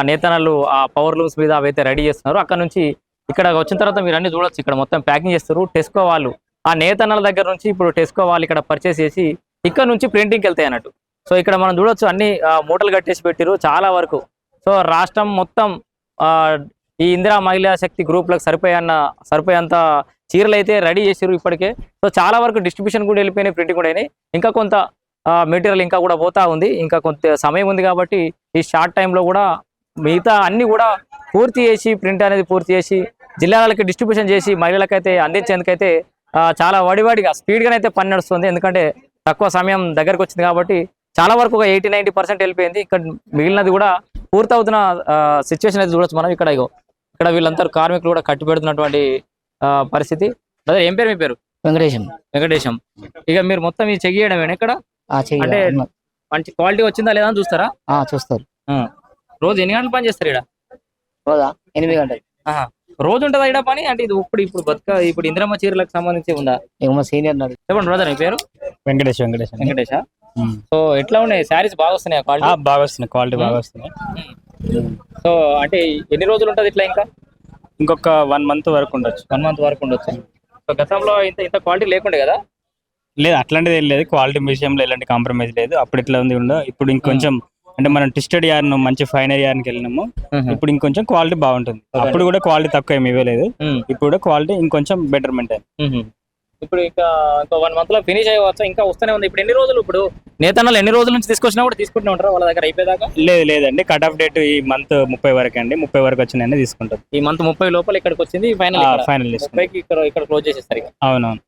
నేతన్నలు ఆ power looms మీద అవైతే రెడీ చేస్తున్నారు. అక్కడ నుంచి ఇక్కడ వచ్చిన తర్వాత మీరు అన్ని చూడొచ్చు. ఇక్కడ మొత్తం ప్యాకింగ్ చేస్తారు. టెస్కో వాళ్ళు ఆ నేతన్నల దగ్గర నుంచి ఇప్పుడు టెస్కో వాళ్ళు ఇక్కడ పర్చేస్ చేసి ఇక్కడ నుంచి ప్రింటింగ్కి వెళ్తాయి అన్నట్టు. సో ఇక్కడ మనం చూడొచ్చు అన్ని మూటలు కట్టేసి పెట్టిరు చాలా వరకు. సో రాష్ట్రం మొత్తం ఈ ఇందిరా మహిళా శక్తి గ్రూప్లకు సరిపోయేంత చీరలు అయితే రెడీ చేసారు ఇప్పటికే. సో చాలా వరకు డిస్ట్రిబ్యూషన్ కూడా వెళ్ళిపోయినాయి, ప్రింటింగ్ కూడా అయినాయి. ఇంకా కొంత మెటీరియల్ ఇంకా కూడా పోతా ఉంది. ఇంకా కొంత సమయం ఉంది కాబట్టి ఈ షార్ట్ టైంలో కూడా మిగతా అన్ని కూడా పూర్తి చేసి ప్రింట్ అనేది పూర్తి చేసి జిల్లాలకి డిస్ట్రిబ్యూషన్ చేసి మహిళలకైతే అందించేందుకైతే చాలా వడివాడిగా స్పీడ్గానైతే పని నడుస్తుంది. ఎందుకంటే తక్కువ సమయం దగ్గరకు వచ్చింది కాబట్టి చాలా వరకు ఒక 80-90% వెళ్ళిపోయింది. ఇక్కడ మిగిలినది కూడా పూర్తవుతున్న సిచ్యువేషన్ అయితే చూడొచ్చు మనం. ఇక్కడ వీళ్ళందరూ కార్మికులు కూడా కట్టి పెడుతున్నటువంటి పరిస్థితి. అదే ఏం పేరు మీ పేరు? వెంకటేశం. ఇక మీరు మొత్తం ఇది చెక్ చేయడం ఇక్కడ అంటే మంచి క్వాలిటీ వచ్చిందా లేదా అని చూస్తారా? చూస్తారు. రోజు ఎన్ని గంటలు పని చేస్తారు ఇక్కడ? రోజా 8 గంటలు. రోజు ఉంటుందా ఇక్కడ పని? అంటే ఇది ఇప్పుడు ఇందిరమ్మ చీరలకు సంబంధించి ఉందా? సీనియర్ చెప్పండి బ్రదర్, మీ పేరు? వెంకటేష్. సో ఎట్లా ఉన్నాయి శారీస్? బాగా వస్తున్నాయి క్వాలిటీ? బాగా వస్తున్నాయి, క్వాలిటీ బాగా వస్తున్నాయి. సో అంటే ఎన్ని రోజులు ఉంటుంది ఇట్లా? ఇంకా ఇంకొక 1 మంత్ వరకు ఉండొచ్చు. 1 మంత్ వరకు ఉండొచ్చు. సో గతంలో ఇంత క్వాలిటీ లేకుండే కదా? లేదు, అట్లాంటిది ఏం లేదు. క్వాలిటీ విషయంలో ఎలాంటి కాంప్రమైజ్ లేదు. అప్పుడు ఇట్లా ఉంది ఉండో ఇప్పుడు ఇంకొంచెం అంటే మనం ట్విస్టెడ్ యార్న్ మంచి ఫైనల్ యార్న్కి వెళ్ళినాము. ఇప్పుడు ఇంకొంచెం క్వాలిటీ బాగుంటుంది. అప్పుడు కూడా క్వాలిటీ తక్కువ ఏమి ఇవ్వలేదు. ఇప్పుడు కూడా క్వాలిటీ ఇంకొంచెం బెటర్మెంట్ అయింది. ఇప్పుడు ఇంకా 1 మంత్ లో ఫినిష్ అయ్యవచ్చు. ఇంకా వస్తూనే ఉంది. ఇప్పుడు ఎన్ని రోజులు? ఇప్పుడు నేతన్నలు ఎన్ని రోజుల నుంచి తీసుకొచ్చినా కూడా తీసుకుంటూ ఉంటారా వాళ్ళ దగ్గర అయిపోయేదాకా? లేదండి, కట్ ఆఫ్ డేట్ ఈ మంత్ 30 వరకు అండి. 30 వరకు వచ్చినాయని తీసుకుంటారు. ఈ మంత్ 30 లోపల ఇక్కడికి వచ్చింది ఫైనల్ 30కి ఇక్కడ క్లోజ్ చేసేస్తారు. అవునవును.